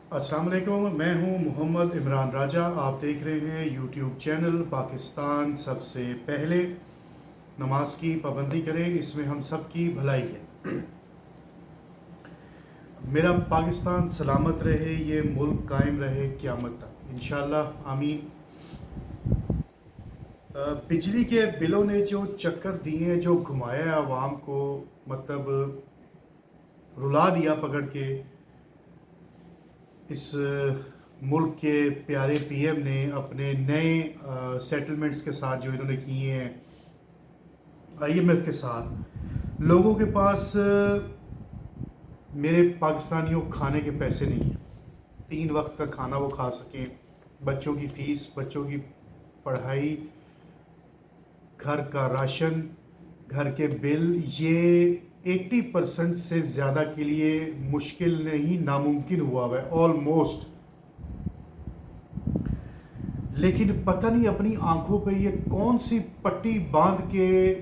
अस्सलाम वालेकुम। मैं हूं मोहम्मद इमरान राजा। आप देख रहे हैं यूट्यूब चैनल पाकिस्तान सबसे पहले। नमाज की पाबंदी करें, इसमें हम सब की भलाई है। मेरा पाकिस्तान सलामत रहे, ये मुल्क कायम रहे क़यामत तक, इंशाअल्लाह आमीन। बिजली के बिलों ने जो चक्कर दिए, जो घुमाया है आवाम को, मतलब रुला दिया पकड़ के। इस मुल्क के प्यारे पीएम ने अपने नए सेटलमेंट्स के साथ जो इन्होंने किए हैं आईएमएफ के साथ, लोगों के पास मेरे पाकिस्तानियों खाने के पैसे नहीं हैं। 3 वक्त का खाना वो खा सकें, बच्चों की फ़ीस, बच्चों की पढ़ाई, घर का राशन, घर के बिल, ये 80% से ज़्यादा के लिए मुश्किल नहीं, नामुमकिन हुआ हुआ है ऑलमोस्ट। लेकिन पता नहीं अपनी आंखों पे ये कौन सी पट्टी बांध के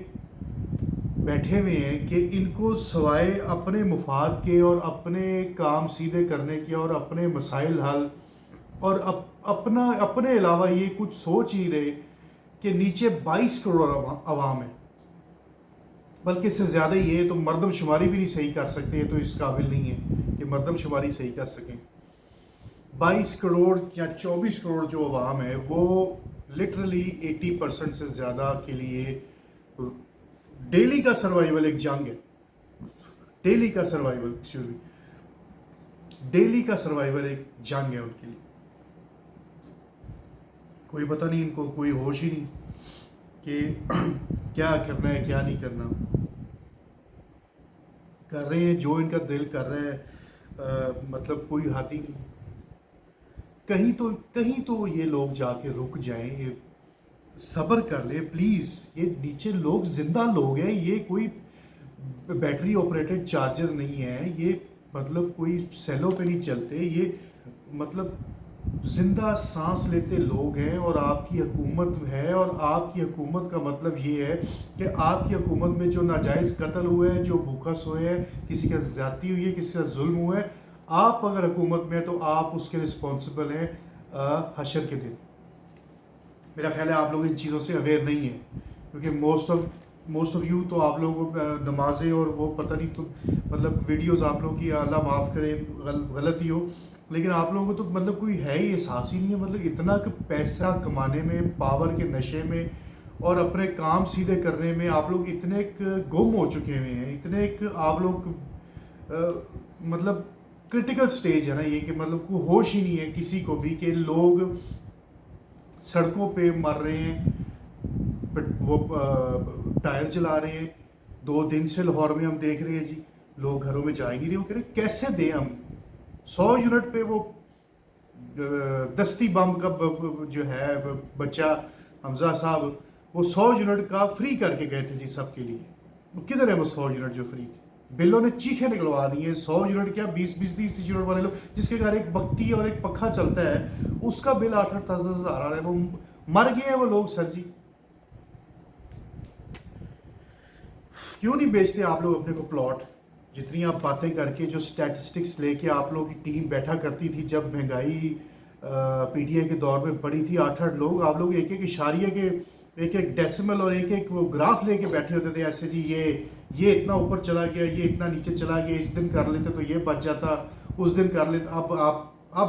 बैठे हुए हैं कि इनको सवाए अपने मुफाद के और अपने काम सीधे करने के और अपने मसाइल हल और अपने अलावा ये कुछ सोच ही रहे कि नीचे 22 करोड़ आवाम है। बल्कि इससे ज़्यादा ये तो मर्दमशुमारी भी नहीं सही कर सकते, ये तो इस काबिल नहीं है कि मर्दमशुमारी सही कर सकें। 22 करोड़ या 24 करोड़ जो आवाम है वो लिटरली 80% से ज़्यादा के लिए डेली का सर्वाइवल एक जंग है। डेली का सर्वाइवल एक जंग है उनके लिए। कोई पता नहीं, इनको कोई होश ही नहीं कि क्या करना है क्या नहीं करना। कर रहे हैं जो इनका दिल कर रहा है, मतलब कोई हाथ ही नहीं। कहीं तो ये लोग जाके रुक जाएं, ये सब्र कर ले प्लीज़। ये नीचे लोग जिंदा लोग हैं, ये कोई बैटरी ऑपरेटेड चार्जर नहीं है, ये मतलब कोई सेलों पे नहीं चलते, ये मतलब जिंदा सांस लेते लोग हैं। और आपकी हुकूमत है, और आपकी हुकूमत का मतलब ये है कि आपकी हुकूमत में जो नाजायज़ कत्ल हुए हैं, जो भूखा सोए हैं, किसी का ज़्यादती हुई है, किसी का जुल्म हुआ है, आप अगर हुकूमत में हैं तो आप उसके रिस्पॉन्सिबल हैं हशर के दिन। मेरा ख्याल है आप लोग इन चीज़ों से अवेयर नहीं है, क्योंकि मोस्ट ऑफ यू तो आप लोगों को नमाजें और वो पता नहीं तो मतलब वीडियोस आप लोगों की, अल्लाह माफ़ करे गलत ही हो, लेकिन आप लोगों को तो मतलब कोई है ही एहसास ही नहीं है। मतलब इतना कि पैसा कमाने में, पावर के नशे में और अपने काम सीधे करने में आप लोग इतने गुम हो चुके हुए हैं, इतने आप लोग मतलब क्रिटिकल स्टेज है ना ये, कि मतलब कोई होश ही नहीं है किसी को भी कि लोग सड़कों पे मर रहे हैं, वो टायर चला रहे हैं। 2 दिन से लाहौर में हम देख रहे हैं जी, लोग घरों में जा ही नहीं रहे। वो कह रहे कैसे दें हम 100 यूनिट पे वो दस्ती बम का जो है बच्चा हमजा साहब, वो 100 यूनिट का फ्री करके गए थे जी सबके लिए। वो किधर है वो 100 यूनिट जो फ्री थी? बिलों ने चीखे निकलवा दी हैं। 100 यूनिट क्या, 20-20-30 यूनिट वाले लोग जिसके घर एक बत्ती और एक पंखा चलता है, उसका बिल 8-8 हज़ार आ रहा है। वो मर गए हैं वो लोग सर जी। क्यों नहीं बेचते आप लोग अपने को प्लॉट? जितनी आप बातें करके, जो स्टैटिस्टिक्स लेके आप लोगों की टीम बैठा करती थी जब महंगाई पीटीआई के दौर में पड़ी थी, 8-8 लोग, आप लोग एक एक इशारिये के, एक एक डेसिमल और एक एक वो ग्राफ लेके बैठे होते थे ऐसे जी, ये इतना ऊपर चला गया, ये इतना नीचे चला गया, इस दिन कर लेते तो ये बच जाता, उस दिन कर लेते। अब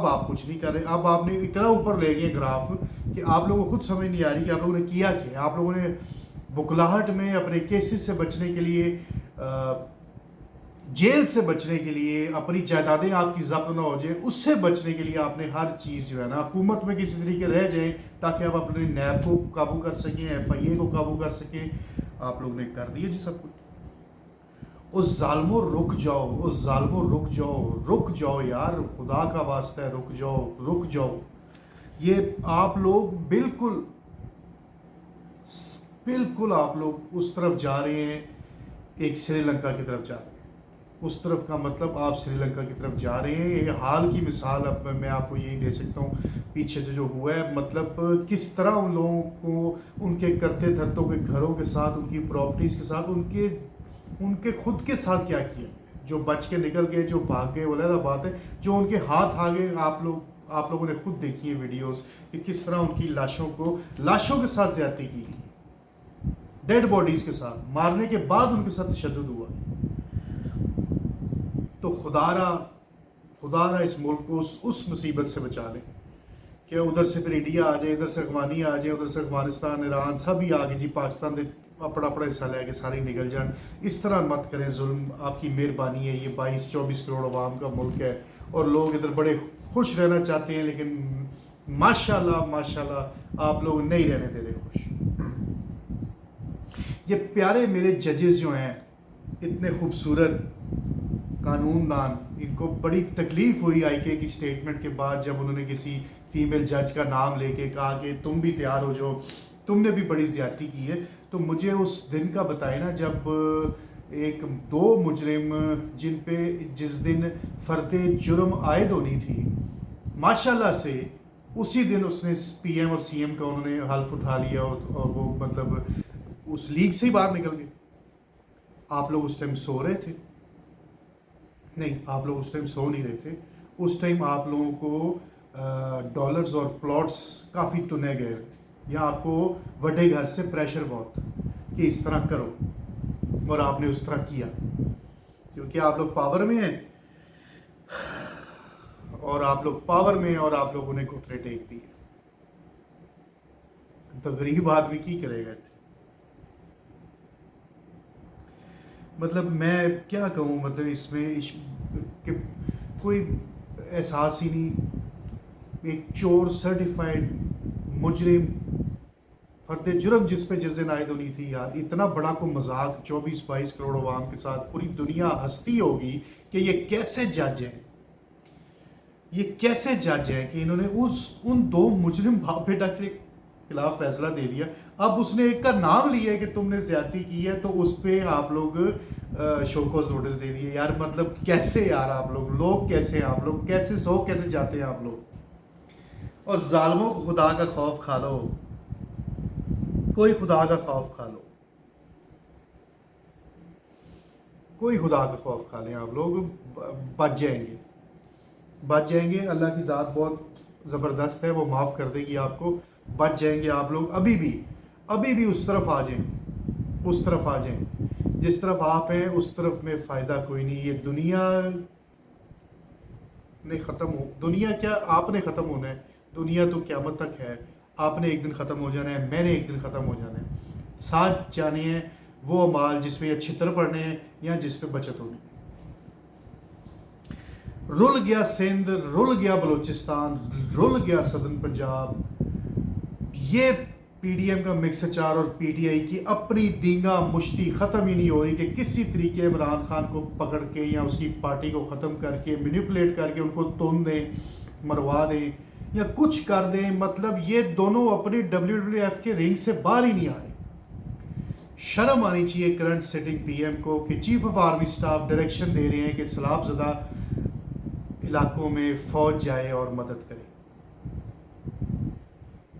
आप कुछ नहीं कर रहे। अब आपने इतना ऊपर ले गए ग्राफ कि आप लोगों को खुद समझ नहीं आ रही कि आप लोगों ने किया क्या। आप लोगों ने बुकलाहट में, अपने केसेस से बचने के लिए, जेल से बचने के लिए, अपनी जायदादें आपकी जब्त ना हो जाए उससे बचने के लिए, आपने हर चीज़ जो है ना हुकूमत में किसी तरीके रह जाए ताकि आप अपने नैब को काबू कर सकें, एफआईए को काबू कर सकें। आप लोग ने कर दिया जी सब कुछ। उस जालमो रुक जाओ, उस जालमो रुक जाओ यार, खुदा का वास्ता है रुक जाओ। ये आप लोग बिल्कुल आप लोग उस तरफ जा रहे हैं, एक श्रीलंका की तरफ जा रहे हैं। उस तरफ का मतलब आप श्रीलंका की तरफ जा रहे हैं। ये हाल की मिसाल अब मैं आपको यही दे सकता हूँ, पीछे जो हुआ है, मतलब किस तरह उन लोगों को उनके करते धरतों के घरों के साथ, उनकी प्रॉपर्टीज़ के साथ, उनके खुद के साथ क्या किया, جو بچ کے نکل گئے، جو بھاگ گئے، وہ علیحدہ بات ہے. جو ان کے ہاتھ آگے، آپ لوگوں نے خود دیکھی ہیں ویڈیوز کہ کس طرح ان کی لاشوں کے ساتھ زیادتی کی گئی، ڈیڈ باڈیز کے ساتھ، مارنے کے بعد ان کے ساتھ تشدد ہوا. تو خدا را اس ملک کو اس مصیبت سے بچا لے کہ ادھر سے پھر انڈیا آ جائے، ادھر سے افغانی آ جائے، ادھر سے افغانستان، ایران سب ہی آگے جی، پاکستان دے اپنا حصہ لے کے سارے نکل جان. اس طرح مت کریں ظلم، آپ کی مہربانی ہے. یہ 22-24 کروڑ عوام کا ملک ہے اور لوگ ادھر بڑے خوش رہنا چاہتے ہیں، لیکن ماشاءاللہ آپ لوگ نہیں رہنے دے رہے خوش. یہ پیارے میرے ججز جو ہیں، اتنے خوبصورت قانون دان، ان کو بڑی تکلیف ہوئی آئی کے کی سٹیٹمنٹ کے بعد جب انہوں نے کسی فیمیل جج کا نام لے کے کہا کہ تم بھی تیار ہو جاؤ، تم نے بھی بڑی زیادتی کی ہے. تو مجھے اس دن کا بتائے نا جب ایک دو مجرم جن پہ جس دن فرد جرم عائد ہونی تھی، ماشاءاللہ سے اسی دن اس نے پی ایم اور سی ایم کا انہوں نے حلف اٹھا لیا اور وہ مطلب اس لیگ سے ہی باہر نکل گئے. آپ لوگ اس ٹائم سو رہے تھے؟ نہیں، آپ لوگ اس ٹائم سو نہیں رہے تھے. اس ٹائم آپ لوگوں کو ڈالرز اور پلاٹس کافی تنے گئے، یا آپ کو بڑے گھر سے پریشر بہت کہ اس طرح کرو، اور آپ نے اس طرح کیا کیونکہ آپ لوگ پاور میں ہیں، اور آپ لوگوں نے گھٹنے ٹیک دیے. تو غریب آدمی کی کرے گا؟ مطلب میں کیا کہوں، مطلب اس میں کہ کوئی احساس ہی نہیں. ایک چور سرٹیفائڈ مجرم فرد جرم جس پہ جس دن عائد ہونی تھی، یار اتنا بڑا کو مذاق 24-22 کروڑ عوام کے ساتھ پوری دنیا ہستی ہوگی کہ یہ کیسے جج ہیں، کہ انہوں نے ان دو مجرم باپ بیٹا کے خلاف فیصلہ دے دیا. اب اس نے ایک کا نام لیا ہے کہ تم نے زیادتی کی ہے، تو اس پہ آپ لوگ شو کوز نوٹس دے دیے. یار مطلب کیسے، یار آپ لوگ کیسے ہیں، آپ لوگ کیسے جاتے ہیں آپ لوگ. اور ظالموں کو خدا کا خوف کھا لو، کوئی خدا کا خوف کھا لو، کوئی خدا کا خوف کھا لیں، آپ لوگ بچ جائیں گے. اللہ کی ذات بہت زبردست ہے، وہ معاف کر دے گی آپ کو. بچ جائیں گے آپ لوگ. ابھی بھی اس طرف آ جائیں، جس طرف آپ ہیں اس طرف میں فائدہ کوئی نہیں. یہ دنیا کیا آپ نے ختم ہونا ہے. دنیا تو قیامت تک ہے. آپ نے ایک دن ختم ہو جانا ہے، میں نے ایک دن ختم ہو جانا ہے. ساتھ جانے ہیں وہ اعمال جس پہ چھتر پڑنے ہیں یا جس پہ بچت ہونی ہے. رل گیا سندھ، رل گیا بلوچستان، رل گیا سدرن پنجاب. یہ پی ڈی ایم کا مکس اچار اور پی ٹی آئی کی اپنی دینگا مشتی ختم ہی نہیں ہو رہی کہ کسی طریقے عمران خان کو پکڑ کے یا اس کی پارٹی کو ختم کر کے مینیپولیٹ کر کے ان کو توڑ دیں، مروا دیں یا کچھ کر دیں. مطلب یہ دونوں اپنی WWF کے رنگ سے باہر ہی نہیں آ رہے. شرم آنی چاہیے کرنٹ سٹنگ پی ایم کو کہ chief of army staff direction دے رہے ہیں کہ سیلاب زدہ علاقوں میں فوج جائے اور مدد کرے.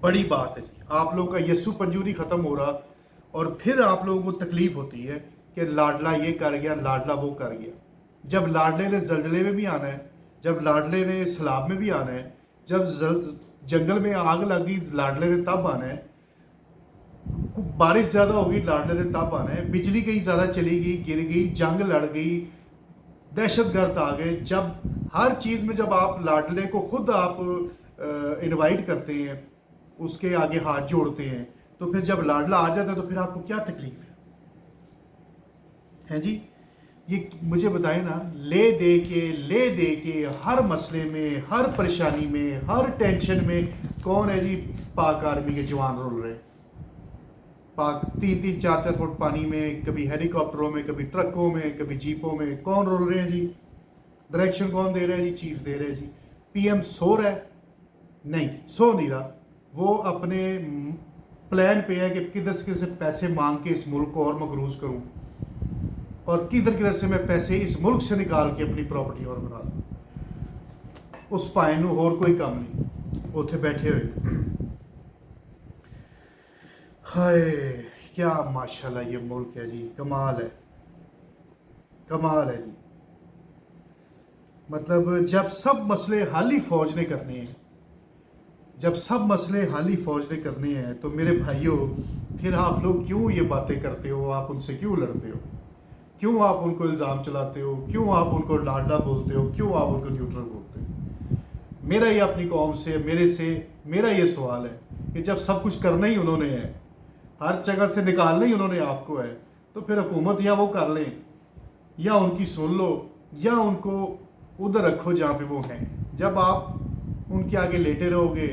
بڑی بات ہے جی. آپ لوگوں کا یسو پنجوری ختم ہو رہا اور پھر آپ لوگوں کو تکلیف ہوتی ہے کہ لاڈلا یہ کر گیا، لاڈلا وہ کر گیا. جب لاڈلے نے زلزلے میں بھی آنا ہے، جب لاڈلے نے سیلاب میں بھی آنا ہے، جب جنگل میں آگ لگ گئی لاڈلے نے تب آنا ہے، بارش زیادہ ہو گئی لاڈلے نے تب آنا ہے، بجلی کہیں زیادہ چلی گئی، گر گئی، جنگ لڑ گئی، دہشت گرد آ گئے. جب ہر چیز میں جب آپ لاڈلے کو خود آپ انوائٹ کرتے ہیں، اس کے آگے ہاتھ جوڑتے ہیں، تو پھر جب لاڈلا آ جاتا ہے تو پھر آپ کو کیا تکلیف ہے جی. یہ مجھے بتائیں نا، لے دے کے ہر مسئلے میں، ہر پریشانی میں، ہر ٹینشن میں کون ہے جی؟ پاک آرمی کے جوان رول رہے ہیں. پاک 3-3 4-4 فٹ پانی میں، کبھی ہیلی کاپٹروں میں، کبھی ٹرکوں میں، کبھی جیپوں میں. کون رول رہے ہیں جی؟ ڈائریکشن کون دے رہے ہیں جی؟ چیف دے رہے ہیں جی. پی ایم سو رہا ہے؟ نہیں، سو نہیں رہا. وہ اپنے پلان پہ ہے کہ کدھر سے پیسے مانگ کے اس ملک کو اور مقروض کروں، اور کدھر سے میں پیسے اس ملک سے نکال کے اپنی پراپرٹی اور بنا دوں. اس پائنو اور کوئی کام نہیں، اتنے بیٹھے ہوئے. ہائے کیا ماشاءاللہ یہ ملک ہے جی. کمال ہے جی. मतलब जब सब मसले हाल ही फौज ने करने हैं, जब सब मसले हाल ही फौज ने करने हैं, तो मेरे भाइयों फिर आप लोग क्यों ये बातें करते हो, आप उनसे क्यों लड़ते हो, क्यों आप उनको इल्ज़ाम चलाते हो, क्यों आप उनको डांडा बोलते हो, क्यों आप उनको न्यूट्रल बोलते हो। मेरा ये अपनी कौम से मेरा ये सवाल है कि जब सब कुछ करना ही उन्होंने है, हर जगह से निकालना ही उन्होंने आपको है, तो फिर हुकूमत या वो कर लें या उनकी सुन लो या उनको उधर रखो जहाँ पे वो हैं। जब आप उनके आगे लेटे रहोगे,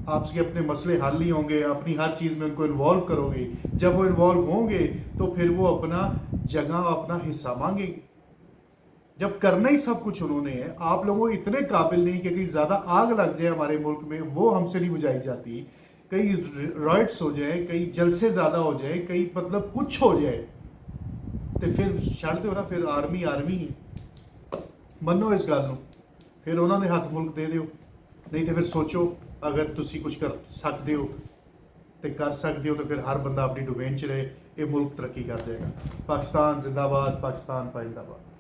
आपके अपने मसले हल नहीं होंगे, अपनी हर चीज़ में उनको इन्वॉल्व करोगे, जब वो इन्वॉल्व होंगे तो फिर वो अपना जगह, अपना हिस्सा मांगेंगे। जब करना ही सब कुछ उन्होंने है, आप लोगों इतने काबिल नहीं कि कहीं ज़्यादा आग लग जाए हमारे मुल्क में, वो हमसे नहीं बुझाई जाती, कहीं रॉयट्स हो जाए, कहीं जलसे ज़्यादा हो जाए, कहीं मतलब कुछ हो जाए, तो फिर छड़ते हो ना, फिर आर्मी ही ਮੰਨੋ ਇਸ ਗੱਲ ਨੂੰ, ਫਿਰ ਉਹਨਾਂ ਦੇ ਹੱਥ ਮੁਲਕ ਦੇ ਦਿਓ। ਨਹੀਂ ਤੇ ਫਿਰ ਸੋਚੋ, ਅਗਰ ਤੁਸੀਂ ਕੁਝ ਕਰ ਸਕਦੇ ਹੋ ਤੇ ਕਰ ਸਕਦੇ ਹੋ, ਤਾਂ ਫਿਰ ਹਰ ਬੰਦਾ ਆਪਣੀ ਡੋਮੇਨ 'ਚ ਰਹੇ, ਇਹ ਮੁਲਕ ਤਰੱਕੀ ਕਰ ਜਾਏਗਾ। ਪਾਕਿਸਤਾਨ ਜ਼ਿੰਦਾਬਾਦ, ਪਾਕਿਸਤਾਨ ਪਾਇੰਦਾਬਾਦ।